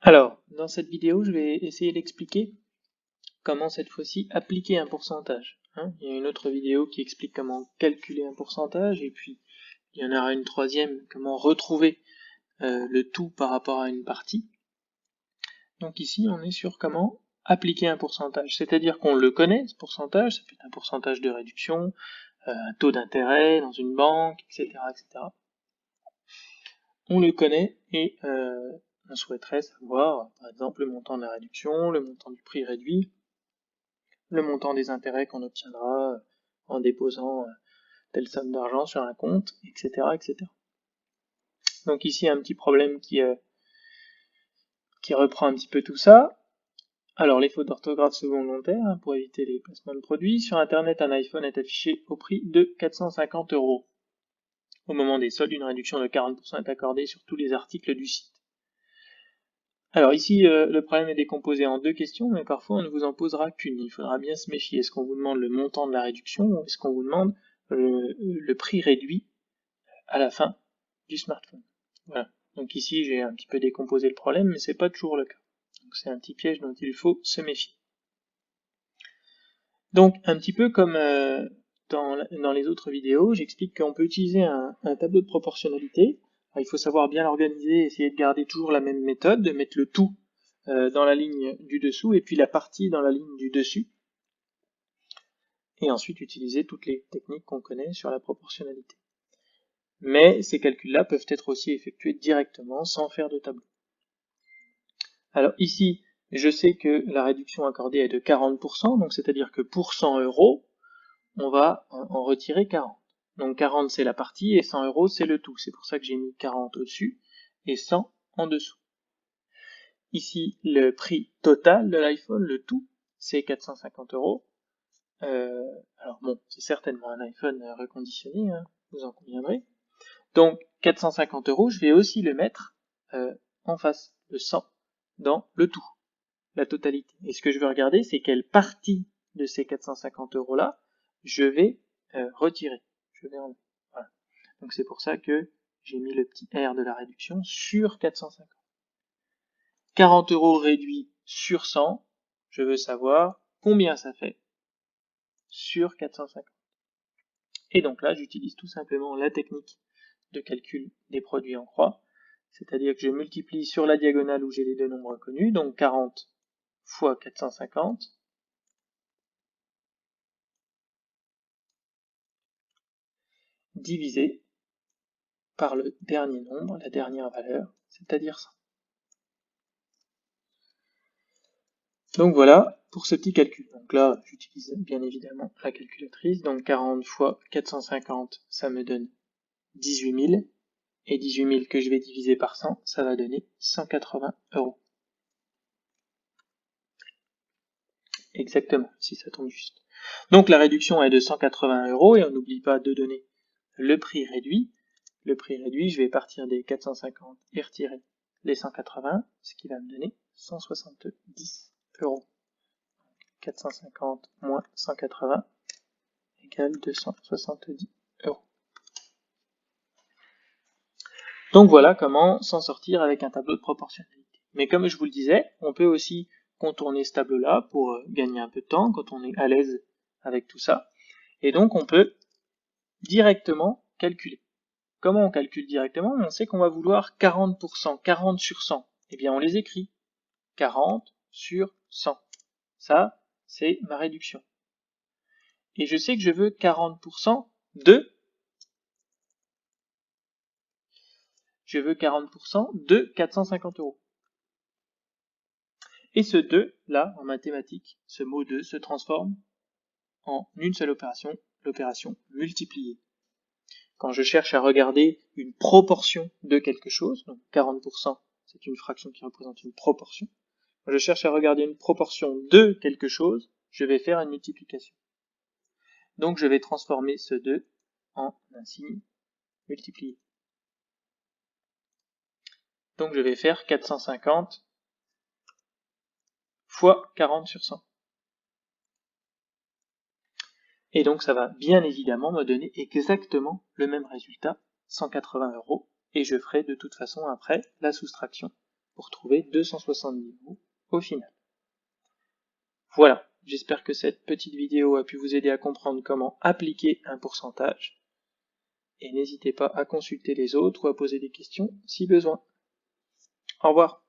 Alors, dans cette vidéo, je vais essayer d'expliquer comment cette fois-ci appliquer un pourcentage. Il y a une autre vidéo qui explique comment calculer un pourcentage, et puis il y en aura une troisième, comment retrouver le tout par rapport à une partie. Donc ici, on est sur comment appliquer un pourcentage, c'est-à-dire qu'on le connaît, ce pourcentage, ça peut être un pourcentage de réduction, un taux d'intérêt dans une banque, etc., etc. On le connaît et on souhaiterait savoir, par exemple, le montant de la réduction, le montant du prix réduit, le montant des intérêts qu'on obtiendra en déposant telle somme d'argent sur un compte, etc., etc. Donc ici, un petit problème qui reprend un petit peu tout ça. Alors, les fautes d'orthographe sont volontaires pour éviter les placements de produits. Sur Internet, un iPhone est affiché au prix de 450 €. Au moment des soldes, une réduction de 40% est accordée sur tous les articles du site. Alors ici, le problème est décomposé en deux questions, mais parfois on ne vous en posera qu'une. Il faudra bien se méfier. Est-ce qu'on vous demande le montant de la réduction ou est-ce qu'on vous demande le prix réduit à la fin du smartphone? Voilà. Donc ici, j'ai un petit peu décomposé le problème, mais c'est pas toujours le cas. Donc c'est un petit piège dont il faut se méfier. Donc un petit peu comme dans les autres vidéos, j'explique qu'on peut utiliser un tableau de proportionnalité. Alors, il faut savoir bien l'organiser, essayer de garder toujours la même méthode, de mettre le tout dans la ligne du dessous et puis la partie dans la ligne du dessus. Et ensuite utiliser toutes les techniques qu'on connaît sur la proportionnalité. Mais ces calculs-là peuvent être aussi effectués directement sans faire de tableau. Alors ici, je sais que la réduction accordée est de 40%, donc c'est-à-dire que pour 100 €, on va en retirer 40. Donc 40 c'est la partie et 100 € c'est le tout. C'est pour ça que j'ai mis 40 au-dessus et 100 en dessous. Ici, le prix total de l'iPhone, le tout, c'est 450 €. Alors bon, c'est certainement un iPhone reconditionné, vous en conviendrez. Donc 450 €, je vais aussi le mettre en face, le 100, dans le tout, la totalité. Et ce que je veux regarder, c'est quelle partie de ces 450 € là, je vais retirer. Je vais enlever. Voilà. Donc c'est pour ça que j'ai mis le petit R de la réduction sur 450. 40 € réduit sur 100, je veux savoir combien ça fait sur 450. Et donc là, j'utilise tout simplement la technique de calcul des produits en croix, c'est-à-dire que je multiplie sur la diagonale où j'ai les deux nombres connus, donc 40 fois 450, divisé par le dernier nombre, la dernière valeur, c'est-à-dire 100. Donc voilà pour ce petit calcul. Donc là, j'utilise bien évidemment la calculatrice. Donc 40 fois 450, ça me donne 18 000. Et 18 000 que je vais diviser par 100, ça va donner 180 €. Exactement, ici ça tombe juste. Donc la réduction est de 180 € et on n'oublie pas de donner le prix réduit. Le prix réduit, je vais partir des 450 et retirer les 180, ce qui va me donner 170 €. 450 moins 180 égale 270 €. Donc voilà comment s'en sortir avec un tableau de proportionnalité. Mais comme je vous le disais, on peut aussi contourner ce tableau-là pour gagner un peu de temps quand on est à l'aise avec tout ça. Et donc on peut directement calculer. Comment on calcule directement? On sait qu'on va vouloir 40%, 40 sur 100. Eh bien on les écrit. 40 sur 100. Ça, c'est ma réduction. Et je sais que je veux 40% de... Je veux 40% de 450 €. Et ce 2, là, en mathématiques, ce mot 2 se transforme en une seule opération, l'opération multiplier. Quand je cherche à regarder une proportion de quelque chose, donc 40%, c'est une fraction qui représente une proportion. Quand je cherche à regarder une proportion de quelque chose, je vais faire une multiplication. Donc je vais transformer ce 2 en un signe multiplié. Donc je vais faire 450 fois 40 sur 100. Et donc ça va bien évidemment me donner exactement le même résultat, 180 €, et je ferai de toute façon après la soustraction pour trouver 270 mots au final. Voilà, j'espère que cette petite vidéo a pu vous aider à comprendre comment appliquer un pourcentage. Et n'hésitez pas à consulter les autres ou à poser des questions si besoin. Au revoir.